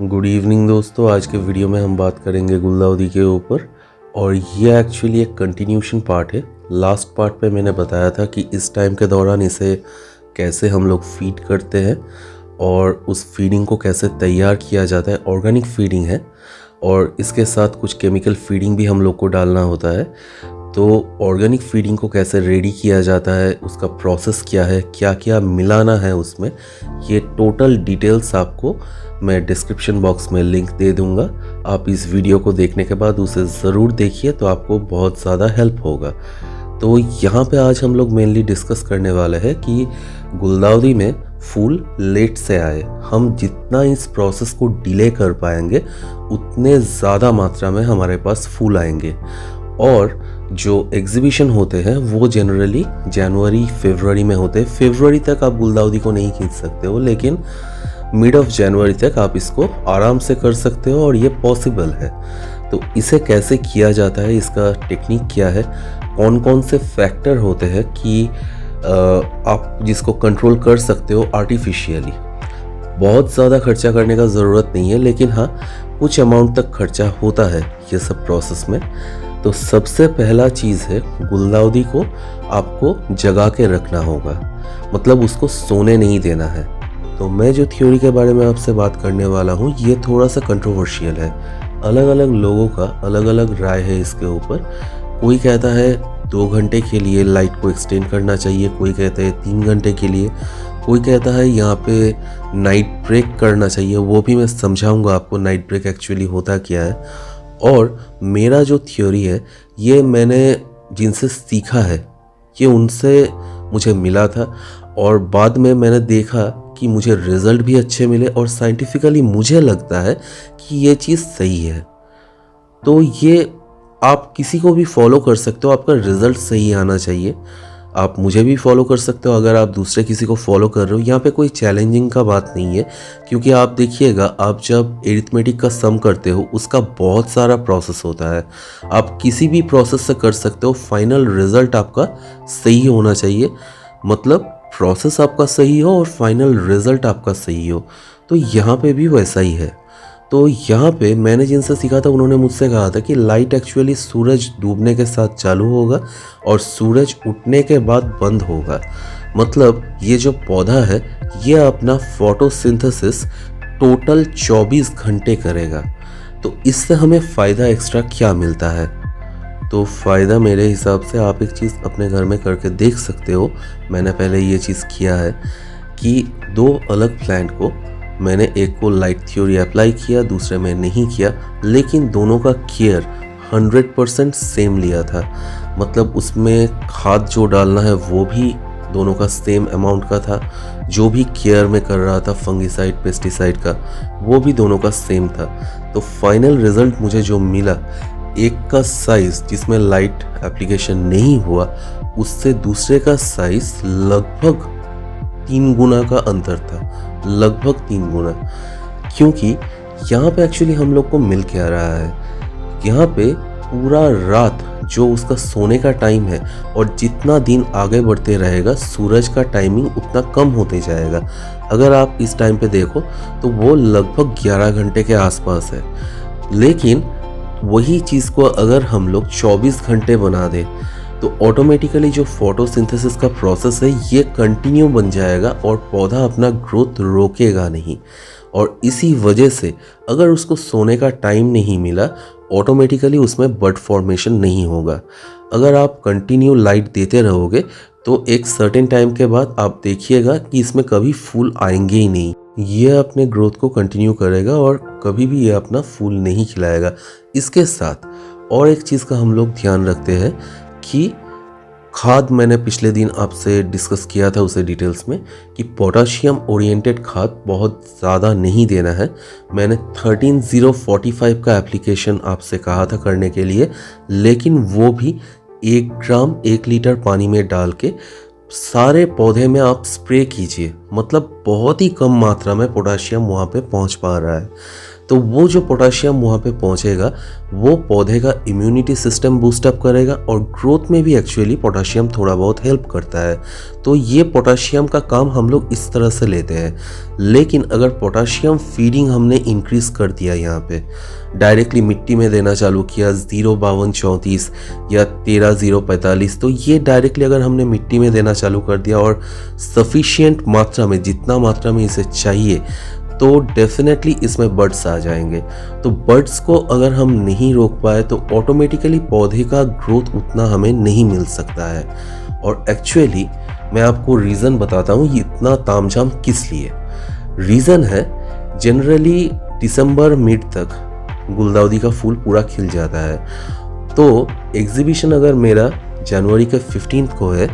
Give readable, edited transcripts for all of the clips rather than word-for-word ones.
Good evening दोस्तों। आज के वीडियो में हम बात करेंगे गुलदाउदी के ऊपर और ये एक्चुअली एक कंटिन्यूशन पार्ट है। लास्ट पार्ट पे मैंने बताया था कि इस टाइम के दौरान इसे कैसे हम लोग फीड करते हैं और उस फीडिंग को कैसे तैयार किया जाता है। ऑर्गेनिक फीडिंग है और इसके साथ कुछ केमिकल फीडिंग भी हम लोग को डालना होता है। तो ऑर्गेनिक फीडिंग को कैसे रेडी किया जाता है, उसका प्रोसेस क्या है, क्या क्या मिलाना है उसमें, ये टोटल डिटेल्स आपको मैं डिस्क्रिप्शन बॉक्स में लिंक दे दूंगा। आप इस वीडियो को देखने के बाद उसे ज़रूर देखिए तो आपको बहुत ज़्यादा हेल्प होगा। तो यहाँ पे आज हम लोग मेनली डिस्कस करने वाले हैं कि गुलदाउदी में फूल लेट से आए। हम जितना इस प्रोसेस को डिले कर पाएंगे उतने ज़्यादा मात्रा में हमारे पास फूल आएंगे। और जो एग्जीबिशन होते हैं वो जनरली जनवरी फरवरी में होते हैं। फरवरी तक आप गुलदाउदी को नहीं खींच सकते हो, लेकिन मिड ऑफ जनवरी तक आप इसको आराम से कर सकते हो और ये पॉसिबल है। तो इसे कैसे किया जाता है, इसका टेक्निक क्या है, कौन कौन से फैक्टर होते हैं कि आप जिसको कंट्रोल कर सकते हो आर्टिफिशियली। बहुत ज़्यादा खर्चा करने का ज़रूरत नहीं है, लेकिन हाँ कुछ अमाउंट तक खर्चा होता है ये सब प्रोसेस में। तो सबसे पहला चीज़ है, गुलदाउदी को आपको जगा के रखना होगा, मतलब उसको सोने नहीं देना है। तो मैं जो थ्योरी के बारे में आपसे बात करने वाला हूँ ये थोड़ा सा कंट्रोवर्शियल है। अलग अलग लोगों का अलग अलग राय है इसके ऊपर। कोई कहता है 2 घंटे के लिए लाइट को एक्सटेंड करना चाहिए, कोई कहता है 3 घंटे के लिए, कोई कहता है यहाँ पे नाइट ब्रेक करना चाहिए। वो भी मैं समझाऊंगा आपको नाइट ब्रेक एक्चुअली होता क्या है। और मेरा जो थ्योरी है ये मैंने जिनसे सीखा है, ये उनसे मुझे मिला था और बाद में मैंने देखा कि मुझे रिज़ल्ट भी अच्छे मिले और साइंटिफिकली मुझे लगता है कि ये चीज़ सही है। तो ये आप किसी को भी फॉलो कर सकते हो, आपका रिज़ल्ट सही आना चाहिए। आप मुझे भी फॉलो कर सकते हो अगर आप दूसरे किसी को फॉलो कर रहे हो। यहाँ पे कोई चैलेंजिंग का बात नहीं है, क्योंकि आप देखिएगा आप जब एरिथमेटिक का सम करते हो उसका बहुत सारा प्रोसेस होता है। आप किसी भी प्रोसेस से कर सकते हो, फाइनल रिजल्ट आपका सही होना चाहिए। मतलब प्रोसेस आपका सही हो और फाइनल रिजल्ट आपका सही हो। तो यहाँ पे भी वैसा ही है। तो यहाँ पे मैंने जिनसे सीखा था उन्होंने मुझसे कहा था कि लाइट एक्चुअली सूरज डूबने के साथ चालू होगा और सूरज उठने के बाद बंद होगा। मतलब ये जो पौधा है ये अपना फोटोसिंथेसिस टोटल 24 घंटे करेगा। तो इससे हमें फ़ायदा एक्स्ट्रा क्या मिलता है? तो फ़ायदा मेरे हिसाब से आप एक चीज़ अपने घर में करके देख सकते हो। मैंने पहले ये चीज़ किया है कि 2 अलग प्लांट को मैंने एक को लाइट थ्योरी अप्लाई किया, दूसरे में नहीं किया, लेकिन दोनों का केयर 100% सेम लिया था। मतलब उसमें खाद जो डालना है वो भी दोनों का सेम अमाउंट का था, जो भी केयर में कर रहा था फंगिसाइड पेस्टिसाइड का वो भी दोनों का सेम था। तो फाइनल रिजल्ट मुझे जो मिला, एक का साइज़ जिसमें लाइट एप्लीकेशन नहीं हुआ उससे दूसरे का साइज़ लगभग 3 गुना का अंतर था, लगभग 3 गुना। क्योंकि यहाँ पे एक्चुअली हम लोग को मिल क्या रहा है, यहाँ पे पूरा रात जो उसका सोने का टाइम है और जितना दिन आगे बढ़ते रहेगा सूरज का टाइमिंग उतना कम होते जाएगा। अगर आप इस टाइम पे देखो तो वो लगभग 11 घंटे के आसपास है, लेकिन वही चीज़ को अगर हम लोग 24 घंटे बना दें तो ऑटोमेटिकली जो फोटोसिंथेसिस का प्रोसेस है ये कंटिन्यू बन जाएगा और पौधा अपना ग्रोथ रोकेगा नहीं। और इसी वजह से अगर उसको सोने का टाइम नहीं मिला ऑटोमेटिकली उसमें बड फॉर्मेशन नहीं होगा। अगर आप कंटिन्यू लाइट देते रहोगे तो एक सर्टेन टाइम के बाद आप देखिएगा कि इसमें कभी फूल आएंगे ही नहीं। ये अपने ग्रोथ को कंटिन्यू करेगा और कभी भी ये अपना फूल नहीं खिलाएगा। इसके साथ और एक चीज़ का हम लोग ध्यान रखते हैं कि खाद मैंने पिछले दिन आपसे डिस्कस किया था उसे डिटेल्स में कि पोटाशियम ओरिएंटेड खाद बहुत ज़्यादा नहीं देना है। मैंने 13045 का एप्लीकेशन आपसे कहा था करने के लिए, लेकिन वो भी 1 ग्राम 1 लीटर पानी में डाल के सारे पौधे में आप स्प्रे कीजिए। मतलब बहुत ही कम मात्रा में पोटाशियम वहाँ पे पहुँच पा रहा है। तो वो जो पोटाशियम वहाँ पे पहुँचेगा वो पौधे का इम्यूनिटी सिस्टम बूस्टअप करेगा और ग्रोथ में भी एक्चुअली पोटाशियम थोड़ा बहुत हेल्प करता है। तो ये पोटाशियम का काम हम लोग इस तरह से लेते हैं। लेकिन अगर पोटाशियम फीडिंग हमने इंक्रीज कर दिया, यहाँ पे डायरेक्टली मिट्टी में देना चालू किया 05234 या 13045, तो ये डायरेक्टली अगर हमने मिट्टी में देना चालू कर दिया और सफिशिएंट मात्रा में, जितना मात्रा में इसे चाहिए, तो डेफिनेटली इसमें बर्ड्स आ जाएंगे। तो बर्ड्स को अगर हम नहीं रोक पाए तो ऑटोमेटिकली पौधे का ग्रोथ उतना हमें नहीं मिल सकता है। और एक्चुअली मैं आपको रीज़न बताता हूँ इतना तामझाम किस लिए। रीज़न है, जनरली दिसंबर मिड तक गुलदाउदी का फूल पूरा खिल जाता है। तो एग्जीबिशन अगर मेरा जनवरी के 15 को है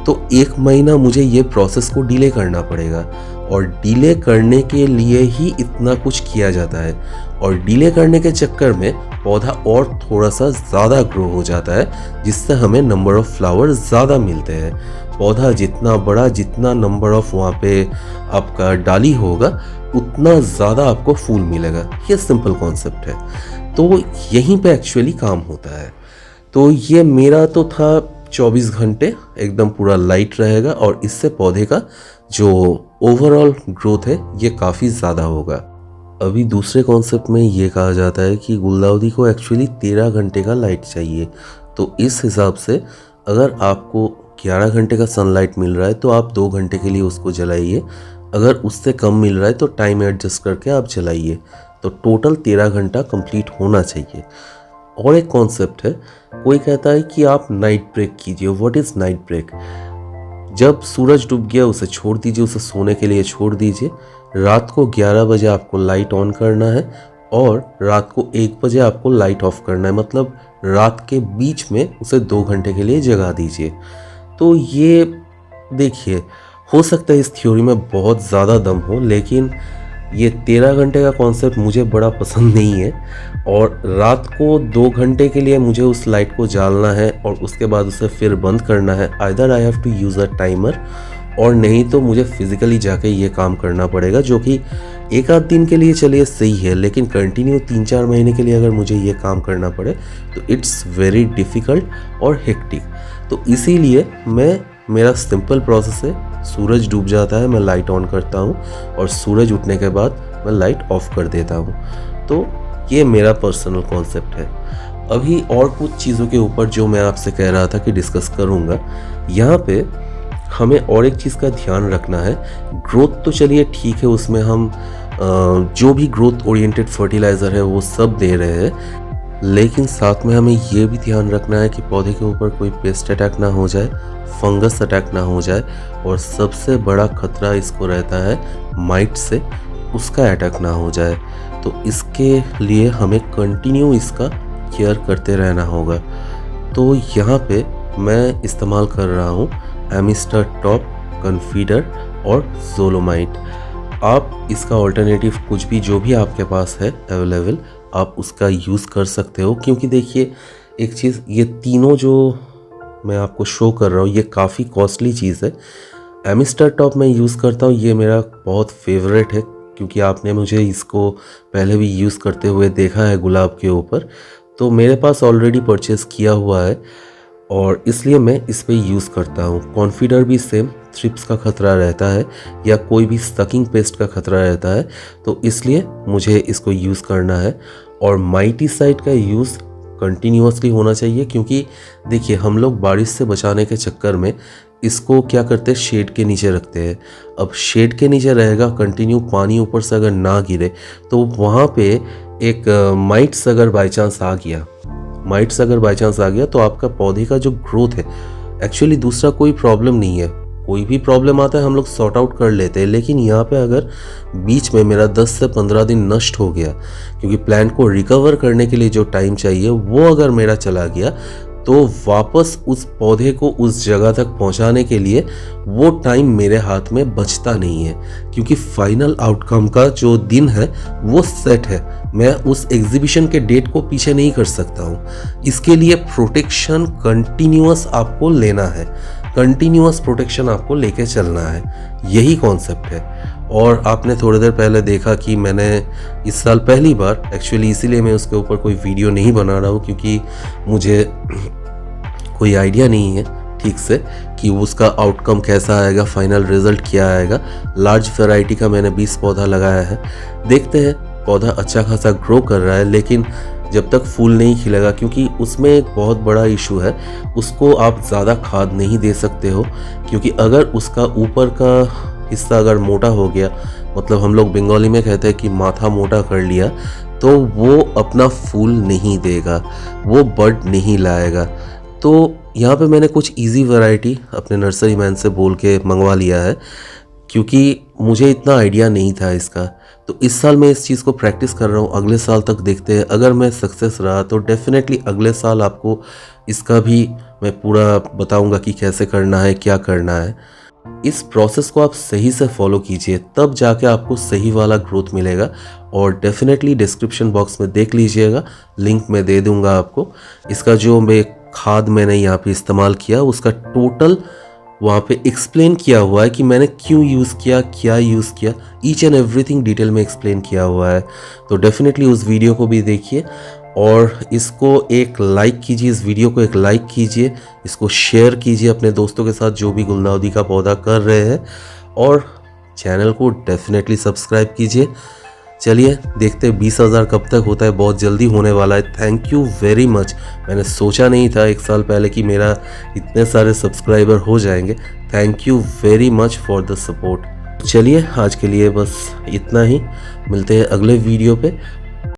तो 1 महीना मुझे ये प्रोसेस को डिले करना पड़ेगा और डिले करने के लिए ही इतना कुछ किया जाता है। और डिले करने के चक्कर में पौधा और थोड़ा सा ज़्यादा ग्रो हो जाता है, जिससे हमें नंबर ऑफ फ्लावर ज़्यादा मिलते हैं। पौधा जितना बड़ा, जितना नंबर ऑफ वहाँ पे आपका डाली होगा, उतना ज़्यादा आपको फूल मिलेगा। ये सिंपल कॉन्सेप्ट है। तो यहीं पे एक्चुअली काम होता है। तो ये मेरा तो था 24 घंटे एकदम पूरा लाइट रहेगा और इससे पौधे का जो ओवरऑल ग्रोथ है ये काफ़ी ज़्यादा होगा। अभी दूसरे कॉन्सेप्ट में ये कहा जाता है कि गुलदाउदी को एक्चुअली 13 घंटे का लाइट चाहिए। तो इस हिसाब से अगर आपको 11 घंटे का सनलाइट मिल रहा है तो आप 2 घंटे के लिए उसको जलाइए। अगर उससे कम मिल रहा है तो टाइम एडजस्ट करके आप जलाइए। तो टोटल 13 घंटा कंप्लीट होना चाहिए। और एक कॉन्सेप्ट है, कोई कहता है कि आप नाइट ब्रेक कीजिए। What is night break? जब सूरज डूब गया उसे छोड़ दीजिए, उसे सोने के लिए छोड़ दीजिए। रात को 11 बजे आपको लाइट ऑन करना है और रात को 1 बजे आपको लाइट ऑफ करना है। मतलब रात के बीच में उसे 2 घंटे के लिए जगा दीजिए। तो ये देखिए, हो सकता है इस थ्योरी में बहुत ज़्यादा दम हो, लेकिन ये 13 घंटे का कॉन्सेप्ट मुझे बड़ा पसंद नहीं है। और रात को 2 घंटे के लिए मुझे उस लाइट को जालना है और उसके बाद उसे फिर बंद करना है। Either I have to use a timer, और नहीं तो मुझे फिज़िकली जाके ये काम करना पड़ेगा, जो कि 1 आध दिन के लिए चलिए सही है, लेकिन कंटिन्यू 3-4 महीने के लिए अगर मुझे ये काम करना पड़े तो इट्स वेरी डिफ़िकल्ट और हेक्टिक। तो इसीलिए मेरा सिंपल प्रोसेस है, सूरज डूब जाता है मैं लाइट ऑन करता हूँ और सूरज उठने के बाद मैं लाइट ऑफ कर देता हूँ। तो ये मेरा पर्सनल कॉन्सेप्ट है। अभी और कुछ चीज़ों के ऊपर जो मैं आपसे कह रहा था कि डिस्कस करूँगा, यहाँ पे हमें और एक चीज़ का ध्यान रखना है। ग्रोथ तो चलिए ठीक है, उसमें हम जो भी ग्रोथ ओरिएंटेड फर्टिलाइज़र है वो सब दे रहे हैं, लेकिन साथ में हमें ये भी ध्यान रखना है कि पौधे के ऊपर कोई पेस्ट अटैक ना हो जाए, फंगस अटैक ना हो जाए, और सबसे बड़ा खतरा इसको रहता है माइट से, उसका अटैक ना हो जाए। तो इसके लिए हमें कंटिन्यू इसका केयर करते रहना होगा। तो यहाँ पे मैं इस्तेमाल कर रहा हूँ एमिस्टर टॉप, कन्फीडर और ज़ोलोमाइट। आप इसका ऑल्टरनेटिव कुछ भी जो भी आपके पास है अवेलेबल, आप उसका यूज़ कर सकते हो। क्योंकि देखिए एक चीज़, ये तीनों जो मैं आपको शो कर रहा हूँ ये काफ़ी कॉस्टली चीज़ है। एमिस्टर टॉप मैं यूज़ करता हूँ, ये मेरा बहुत फेवरेट है, क्योंकि आपने मुझे इसको पहले भी यूज़ करते हुए देखा है गुलाब के ऊपर, तो मेरे पास ऑलरेडी परचेज़ किया हुआ है और इसलिए मैं इस पे यूज़ करता हूँ। कॉन्फिडर भी सेम, थ्रिप्स का खतरा रहता है या कोई भी स्टकिंग पेस्ट का खतरा रहता है, तो इसलिए मुझे इसको यूज़ करना है। और माइटीसाइड का यूज़ कंटिन्यूअसली होना चाहिए, क्योंकि देखिए हम लोग बारिश से बचाने के चक्कर में इसको क्या करते हैं, शेड के नीचे रखते हैं। अब शेड के नीचे रहेगा, कंटिन्यू पानी ऊपर से अगर ना गिरे तो वहाँ पे एक माइट्स अगर बाई चांस आ गया तो आपका पौधे का जो ग्रोथ है, एक्चुअली दूसरा कोई प्रॉब्लम नहीं है, कोई भी प्रॉब्लम आता है हम लोग सॉर्ट आउट कर लेते हैं। लेकिन यहाँ पे अगर बीच में मेरा 10 से 15 दिन नष्ट हो गया, क्योंकि प्लांट को रिकवर करने के लिए जो टाइम चाहिए वो अगर मेरा चला गया, तो वापस उस पौधे को उस जगह तक पहुंचाने के लिए वो टाइम मेरे हाथ में बचता नहीं है, क्योंकि फाइनल आउटकम का जो दिन है वो सेट है। मैं उस एग्जीबिशन के डेट को पीछे नहीं कर सकता हूँ। इसके लिए प्रोटेक्शन कंटिन्यूअस आपको लेना है। कंटिन्यूअस प्रोटेक्शन आपको लेके चलना है, यही कॉन्सेप्ट है। और आपने थोड़ी देर पहले देखा कि मैंने इस साल पहली बार, एक्चुअली इसीलिए मैं उसके ऊपर कोई वीडियो नहीं बना रहा हूँ क्योंकि मुझे कोई आइडिया नहीं है ठीक से कि उसका आउटकम कैसा आएगा, फाइनल रिजल्ट क्या आएगा। लार्ज वैरायटी का मैंने 20 पौधा लगाया है, देखते हैं। पौधा अच्छा खासा ग्रो कर रहा है, लेकिन जब तक फूल नहीं खिलेगा, क्योंकि उसमें एक बहुत बड़ा इशू है, उसको आप ज़्यादा खाद नहीं दे सकते हो, क्योंकि अगर उसका ऊपर का हिस्सा अगर मोटा हो गया, मतलब हम लोग बंगाली में कहते हैं कि माथा मोटा कर लिया, तो वो अपना फूल नहीं देगा, वो बड नहीं लाएगा। तो यहाँ पे मैंने कुछ इजी वैरायटी अपने नर्सरी मैन से बोल के मंगवा लिया है, क्योंकि मुझे इतना आइडिया नहीं था इसका। तो इस साल मैं इस चीज़ को प्रैक्टिस कर रहा हूँ, अगले साल तक देखते हैं। अगर मैं सक्सेस रहा तो डेफिनेटली अगले साल आपको इसका भी मैं पूरा बताऊँगा कि कैसे करना है, क्या करना है। इस प्रोसेस को आप सही से फॉलो कीजिए, तब जाके आपको सही वाला ग्रोथ मिलेगा। और डेफिनेटली डिस्क्रिप्शन बॉक्स में देख लीजिएगा, लिंक मैं दे दूंगा आपको। इसका जो खाद मैंने यहाँ पे इस्तेमाल किया, उसका टोटल वहाँ पे एक्सप्लेन किया हुआ है कि मैंने क्यों यूज़ किया, क्या यूज़ किया, ईच एंड एवरीथिंग डिटेल में एक्सप्लेन किया हुआ है। तो डेफिनेटली उस वीडियो को भी देखिए और इसको एक लाइक कीजिए, इस वीडियो को एक लाइक कीजिए, इसको शेयर कीजिए अपने दोस्तों के साथ जो भी गुलदाउदी का पौधा कर रहे हैं, और चैनल को डेफिनेटली सब्सक्राइब कीजिए। चलिए देखते 20,000 कब तक होता है, बहुत जल्दी होने वाला है। Thank you very much. मैंने सोचा नहीं था एक साल पहले कि मेरा इतने सारे सब्सक्राइबर हो जाएंगे। Thank you very much for the support. चलिए आज के लिए बस इतना ही, मिलते हैं अगले वीडियो पे।